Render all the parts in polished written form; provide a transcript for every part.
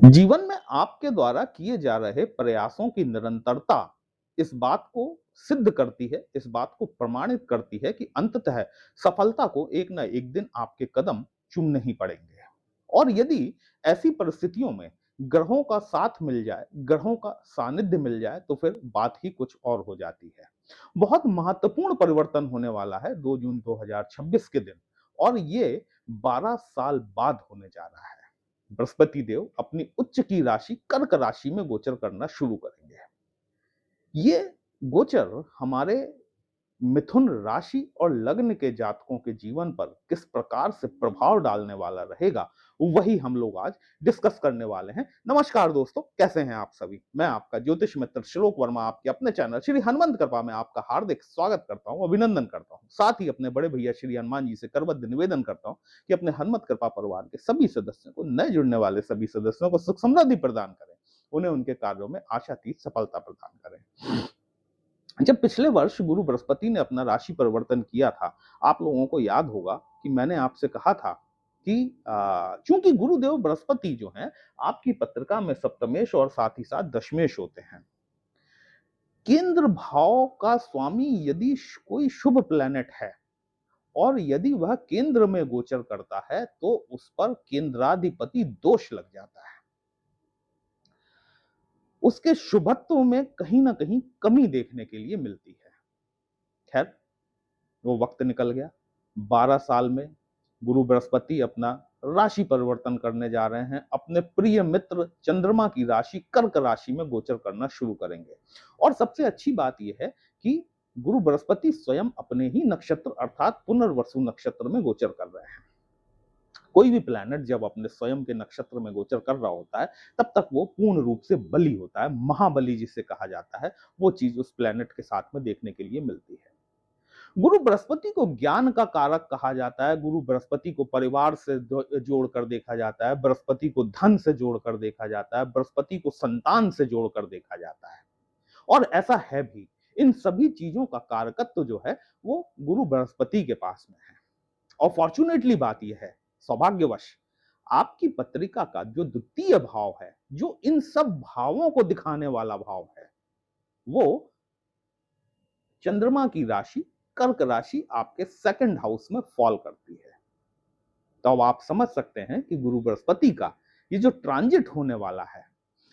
जीवन में आपके द्वारा किए जा रहे प्रयासों की निरंतरता इस बात को सिद्ध करती है, इस बात को प्रमाणित करती है कि अंततः सफलता को एक ना एक दिन आपके कदम चूमने ही पड़ेंगे। और यदि ऐसी परिस्थितियों में ग्रहों का साथ मिल जाए, ग्रहों का सानिध्य मिल जाए, तो फिर बात ही कुछ और हो जाती है। बहुत महत्वपूर्ण परिवर्तन होने वाला है 2 जून 2026 के दिन, और ये 12 साल बाद होने जा रहा है। बृहस्पति देव अपनी उच्च की राशि कर्क राशि में गोचर करना शुरू करेंगे। ये गोचर हमारे मिथुन राशि और लग्न के जातकों के जीवन पर किस प्रकार से प्रभाव डालने वाला रहेगा, वही हम लोग आज डिस्कस करने वाले हैं। नमस्कार दोस्तों, कैसे हैं आप सभी? मैं आपका ज्योतिष मित्र श्लोक वर्मा आपके अपने चैनल श्री हनुमंत कृपा में आपका हार्दिक स्वागत करता हूं, अभिनंदन करता हूं। साथ ही अपने बड़े भैया श्री हनुमान जी से करबद्ध निवेदन करता हूं कि अपने हनुमत कृपा परिवार के सभी सदस्यों को, नए जुड़ने वाले सभी सदस्यों को सुख समृद्धि प्रदान करें, उन्हें उनके कार्यों में आशातीत सफलता प्रदान करें। जब पिछले वर्ष गुरु बृहस्पति ने अपना राशि परिवर्तन किया था, आप लोगों को याद होगा कि मैंने आपसे कहा था कि चूंकि गुरुदेव बृहस्पति जो हैं आपकी पत्रिका में सप्तमेश और साथ ही साथ दशमेश होते हैं। केंद्र भाव का स्वामी यदि कोई शुभ प्लेनेट है और यदि वह केंद्र में गोचर करता है, तो उस पर केंद्राधिपति दोष लग जाता है। उसके शुभत्व में कहीं ना कहीं कमी देखने के लिए मिलती है। खैर, वो वक्त निकल गया। 12 साल में गुरु बृहस्पति अपना राशि परिवर्तन करने जा रहे हैं। अपने प्रिय मित्र चंद्रमा की राशि कर्क राशि में गोचर करना शुरू करेंगे। और सबसे अच्छी बात यह है कि गुरु बृहस्पति स्वयं अपने ही नक्षत्र अर्थात पुनर्वसु नक्षत्र में गोचर कर रहे हैं। कोई भी प्लैनेट जब अपने स्वयं के नक्षत्र में गोचर कर रहा होता है, तब तक वो पूर्ण रूप से बली होता है, महाबली जिसे कहा जाता है। वो चीज उस प्लैनेट के साथ में देखने के लिए मिलती है। गुरु बृहस्पति को ज्ञान का कारक कहा जाता है। गुरु बृहस्पति को परिवार से जोड़कर देखा जाता है, बृहस्पति को धन से जोड़कर देखा जाता है, बृहस्पति को संतान से जोड़कर देखा जाता है। और ऐसा है भी। इन सभी चीजों का कारकत्व जो है वो गुरु बृहस्पति के पास में है। और फॉर्चुनेटली बात यह है, सौभाग्यवश, आपकी पत्रिका का जो द्वितीय भाव है, जो इन सब भावों को दिखाने वाला भाव है, वो चंद्रमा की राशि कर्क राशि आपके सेकंड हाउस में फॉल करती है। तो अब आप समझ सकते हैं कि गुरु बृहस्पति का ये जो ट्रांजिट होने वाला है,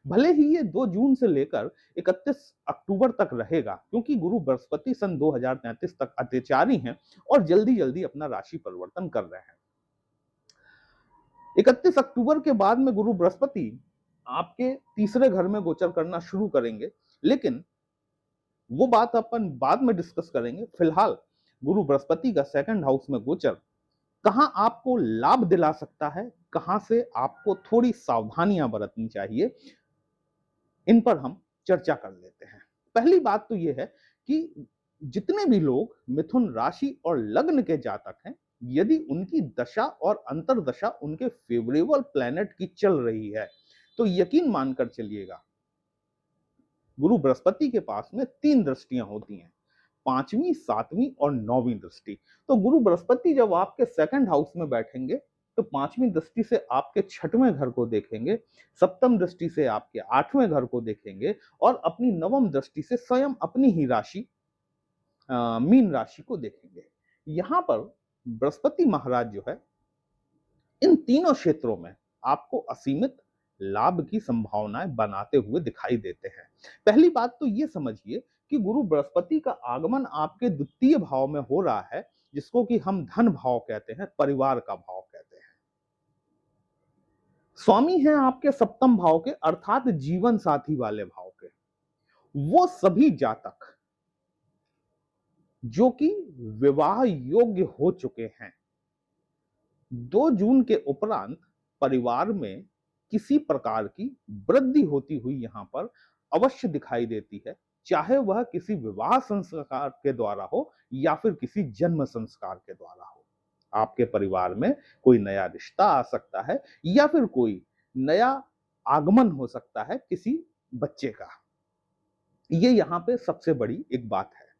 भले ही ये 2 जून से लेकर 31 अक्टूबर तक रहेगा, क्योंकि गुरु बृहस्पति सन 2033 तक अत्याचारी हैं और जल्दी जल्दी अपना राशि परिवर्तन कर रहे हैं। 31 अक्टूबर के बाद में गुरु बृहस्पति आपके तीसरे घर में गोचर करना शुरू करेंगे, लेकिन वो बात अपन बाद में डिस्कस करेंगे। फिलहाल गुरु बृहस्पति का सेकंड हाउस में गोचर कहां आपको लाभ दिला सकता है, कहां से आपको थोड़ी सावधानियां बरतनी चाहिए, इन पर हम चर्चा कर लेते हैं। पहली बात तो यह है कि जितने भी लोग मिथुन राशि और लग्न के जातक हैं, यदि उनकी दशा और अंतरदशा उनके फेवरेबल प्लैनेट की चल रही है, तो यकीन मानकर चलिएगा, गुरु बृहस्पति के पास में 3 दृष्टियां होती हैं, 5वीं, 7वीं और 9वीं दृष्टि। तो गुरु बृहस्पति जब आपके सेकंड हाउस में बैठेंगे, तो 5वीं दृष्टि से आपके 6वें घर को देखेंगे, सप्तम दृष्टि से आपके 8वें घर को देखेंगे और अपनी नवम दृष्टि से स्वयं अपनी ही राशि मीन राशि को देखेंगे। यहां पर बृहस्पति महाराज जो है, इन तीनों क्षेत्रों में आपको असीमित लाभ की संभावनाएं बनाते हुए दिखाई देते हैं। पहली बात तो ये समझिए कि गुरु बृहस्पति का आगमन आपके द्वितीय भाव में हो रहा है, जिसको कि हम धन भाव कहते हैं, परिवार का भाव कहते हैं। स्वामी हैं आपके सप्तम भाव के अर्थात जीवन साथी वाले भाव के। वो सभी जातक जो कि विवाह योग्य हो चुके हैं, 2 जून के उपरांत परिवार में किसी प्रकार की वृद्धि होती हुई यहां पर अवश्य दिखाई देती है, चाहे वह किसी विवाह संस्कार के द्वारा हो या फिर किसी जन्म संस्कार के द्वारा हो। आपके परिवार में कोई नया रिश्ता आ सकता है या फिर कोई नया आगमन हो सकता है किसी बच्चे का। ये यहां पे सबसे बड़ी एक बात है।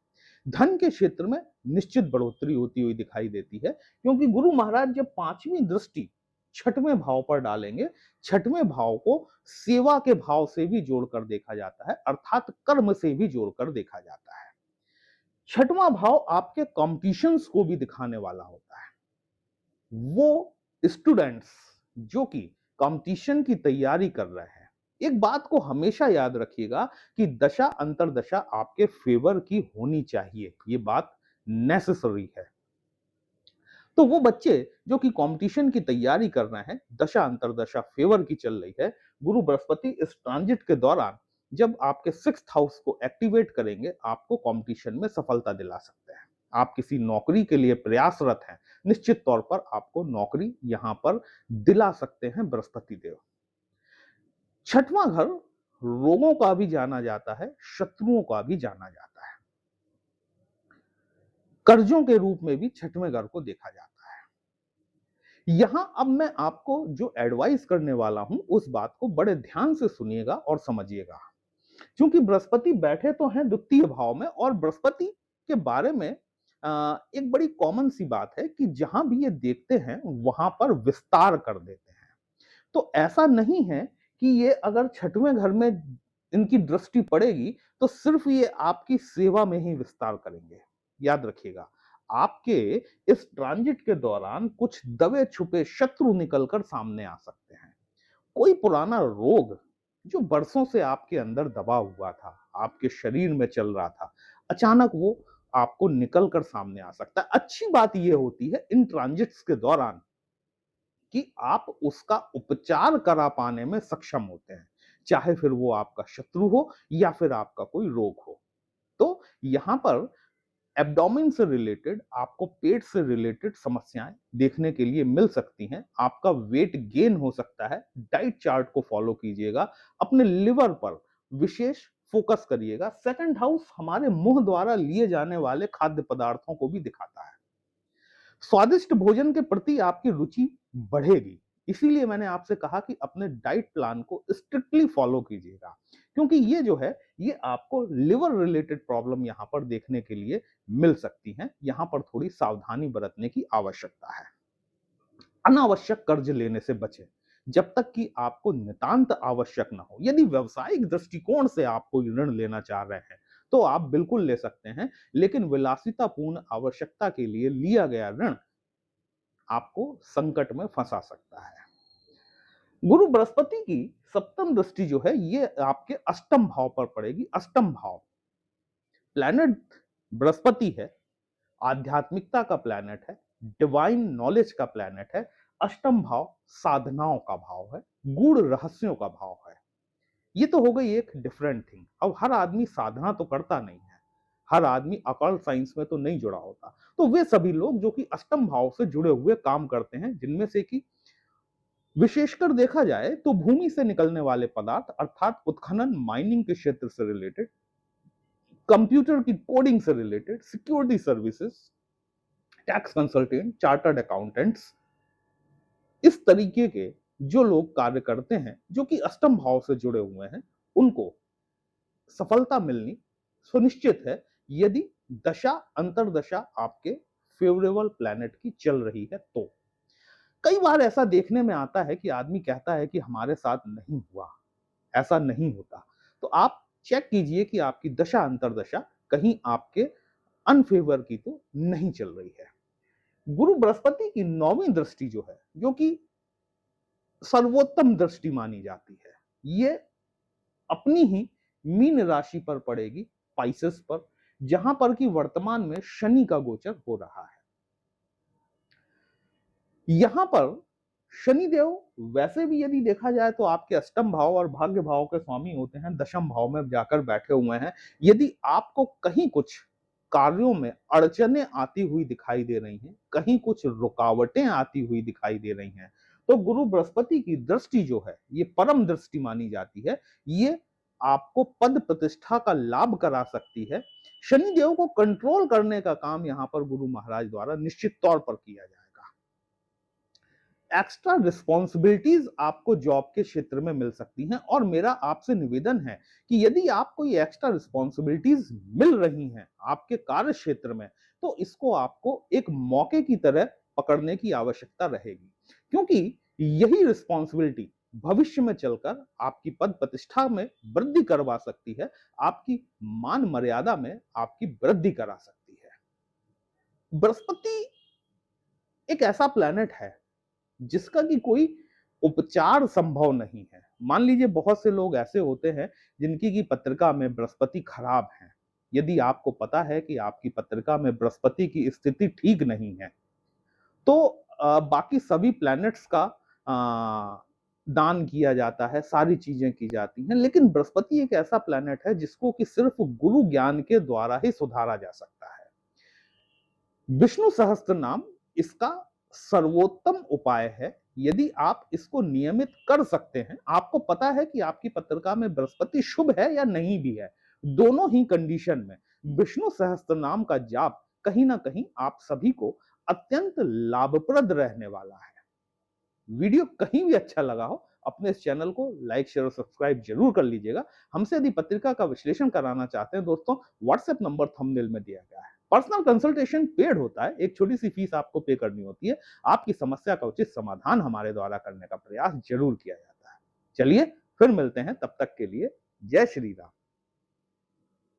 धन के क्षेत्र में निश्चित बढ़ोतरी होती हुई दिखाई देती है, क्योंकि गुरु महाराज जब 5वीं दृष्टि छठवें भाव पर डालेंगे। छठवें भाव को सेवा के भाव से भी जोड़कर देखा जाता है, अर्थात कर्म से भी जोड़कर देखा जाता है। छठवां भाव आपके कॉम्पिटिशंस को भी दिखाने वाला होता है। वो स्टूडेंट्स जो कि कंपटीशन की तैयारी कर रहे हैं, एक बात को हमेशा याद रखिएगा कि दशा अंतरदशा आपके फेवर की होनी चाहिए, ये बात नेसेसरी है। तो वो बच्चे जो कि कंपटीशन की तैयारी कर रहे हैं, दशा अंतरदशा फेवर की चल रही है, गुरु बृहस्पति इस ट्रांजिट के दौरान जब आपके 6th हाउस को एक्टिवेट करेंगे, आपको कंपटीशन में सफलता दिला सकते हैं। आप किसी नौकरी के लिए प्रयासरत हैं, निश्चित तौर पर आपको नौकरी यहां पर दिला सकते हैं बृहस्पति देव। छठवां घर रोगों का भी जाना जाता है, शत्रुओं का भी जाना जाता है, कर्जों के रूप में भी छठवें घर को देखा जाता है। यहां अब मैं आपको जो एडवाइस करने वाला हूं, उस बात को बड़े ध्यान से सुनिएगा और समझिएगा, क्योंकि बृहस्पति बैठे तो हैं द्वितीय भाव में, और बृहस्पति के बारे में एक बड़ी कॉमन सी बात है कि जहां भी ये देखते हैं वहां पर विस्तार कर देते हैं। तो ऐसा नहीं है कि ये अगर छठवें घर में इनकी दृष्टि पड़ेगी तो सिर्फ ये आपकी सेवा में ही विस्तार करेंगे। याद रखिएगा, आपके इस ट्रांजिट के दौरान कुछ दबे छुपे शत्रु निकलकर सामने आ सकते हैं। कोई पुराना रोग जो बरसों से आपके अंदर दबा हुआ था, आपके शरीर में चल रहा था, अचानक वो आपको निकल कर सामने आ सकता है। अच्छी बात यह होती है इन ट्रांजिट्स के दौरान कि आप उसका उपचार करा पाने में सक्षम होते हैं, चाहे फिर वो आपका शत्रु हो या फिर आपका कोई रोग हो। तो यहां पर एब्डोमेन से रिलेटेड, आपको पेट से रिलेटेड समस्याएं देखने के लिए मिल सकती हैं। आपका वेट गेन हो सकता है। डाइट चार्ट को फॉलो कीजिएगा, अपने लिवर पर विशेष फोकस करिएगा। सेकंड हाउस हमारे मुंह द्वारा लिए जाने वाले खाद्य पदार्थों को भी दिखाता है। स्वादिष्ट भोजन के प्रति आपकी रुचि बढ़ेगी, इसीलिए मैंने आपसे कहा कि अपने डाइट प्लान को स्ट्रिक्टली फॉलो कीजिएगा, क्योंकि ये जो है ये आपको लिवर रिलेटेड प्रॉब्लम यहां पर देखने के लिए मिल सकती हैं। यहां पर थोड़ी सावधानी बरतने की आवश्यकता है। अनावश्यक कर्ज लेने से बचें जब तक कि आपको नितांत आवश्यक ना हो। यदि व्यवसायिक दृष्टिकोण से आप कोई ऋण लेना चाह रहे हैं तो आप बिल्कुल ले सकते हैं, लेकिन विलासितापूर्ण आवश्यकता के लिए लिया गया ऋण आपको संकट में फंसा सकता है। गुरु बृहस्पति की सप्तम दृष्टि जो है ये आपके अष्टम भाव पर पड़ेगी। अष्टम भाव प्लैनेट बृहस्पति है, आध्यात्मिकता का प्लैनेट है, डिवाइन नॉलेज का प्लैनेट है। अष्टम भाव साधनाओं का भाव है, गूढ़ रहस्यों का भाव है। ये तो हो गई एक डिफरेंट थिंग। अब हर आदमी साधना तो करता नहीं है, हर आदमी अकल्ट साइंस में तो नहीं जुड़ा होता। तो वे सभी लोग जो कि अष्टम भाव से जुड़े हुए काम करते हैं, जिनमें से कि विशेषकर देखा जाए तो भूमि से निकलने वाले पदार्थ अर्थात उत्खनन, माइनिंग के क्षेत्र से रिलेटेड, कंप्यूटर की कोडिंग से related, security services, tax consultant, chartered accountants, इस तरीके के जो लोग कार्य करते हैं जो कि अष्टम भाव से जुड़े हुए हैं, उनको सफलता मिलनी सुनिश्चित है यदि दशा अंतरदशा आपके फेवरेबल प्लैनेट की चल रही है। तो कई बार ऐसा देखने में आता है कि आदमी कहता है कि हमारे साथ नहीं हुआ, ऐसा नहीं होता। तो आप चेक कीजिए कि आपकी दशा अंतरदशा कहीं आपके अनफेवर की तो नहीं चल रही है। गुरु बृहस्पति की 9वीं दृष्टि जो है, जो कि सर्वोत्तम दृष्टि मानी जाती है, ये अपनी ही मीन राशि पर पड़ेगी, पाइसेस पर, जहां पर कि वर्तमान में शनि का गोचर हो रहा है। यहां पर शनिदेव वैसे भी यदि देखा जाए तो आपके अष्टम भाव और भाग्य भाव के स्वामी होते हैं, दशम भाव में जाकर बैठे हुए हैं। यदि आपको कहीं कुछ कार्यों में अड़चने आती हुई दिखाई दे रही हैं, कहीं कुछ रुकावटें आती हुई दिखाई दे रही हैं, तो गुरु बृहस्पति की दृष्टि जो है ये परम दृष्टि मानी जाती है। ये आपको पद प्रतिष्ठा का लाभ करा सकती है। शनिदेव को कंट्रोल करने का काम यहां पर गुरु महाराज द्वारा निश्चित तौर पर किया जाएगा। एक्स्ट्रा रिस्पॉन्सिबिलिटीज आपको जॉब के क्षेत्र में मिल सकती हैं, और मेरा आपसे निवेदन है कि यदि आपको ये एक्स्ट्रा रिस्पॉन्सिबिलिटीज मिल रही हैं आपके कार्य क्षेत्र में, तो इसको आपको एक मौके की तरह पकड़ने की आवश्यकता रहेगी, क्योंकि यही रिस्पॉन्सिबिलिटी भविष्य में चलकर आपकी पद प्रतिष्ठा में वृद्धि करवा सकती है, आपकी मान मर्यादा में आपकी वृद्धि करा सकती है। बृहस्पति एक ऐसा प्लैनेट है जिसका कि कोई उपचार संभव नहीं है। मान लीजिए बहुत से लोग ऐसे होते हैं जिनकी की पत्रिका में बृहस्पति खराब है। यदि आपको पता है कि आपकी पत्रिका में बृहस्पति की स्थिति ठीक नहीं है, तो बाकी सभी प्लैनेट्स का दान किया जाता है, सारी चीजें की जाती हैं, लेकिन बृहस्पति एक ऐसा प्लैनेट है जिसको कि सिर्फ गुरु ज्ञान के द्वारा ही सुधारा जा सकता है। विष्णु सहस्त्र नाम इसका सर्वोत्तम उपाय है। यदि आप इसको नियमित कर सकते हैं, आपको पता है कि आपकी पत्रिका में बृहस्पति शुभ है या नहीं भी है, दोनों ही कंडीशन में विष्णु सहस्त्र नाम का जाप कहीं ना कहीं आप सभी को अत्यंत लाभप्रद रहने वाला है। वीडियो कहीं भी अच्छा लगा हो, अपने इस चैनल को लाइक शेयर और सब्सक्राइब जरूर कर लीजिएगा। हमसे यदि पत्रिका का विश्लेषण कराना चाहते हैं दोस्तों, व्हाट्सएप नंबर थंबनेल में दिया गया है। पर्सनल कंसल्टेशन पेड होता है, एक छोटी सी फीस आपको पे करनी होती है। आपकी समस्या का उचित समाधान हमारे द्वारा करने का प्रयास जरूर किया जाता है। चलिए फिर मिलते हैं, तब तक के लिए जय श्री राम।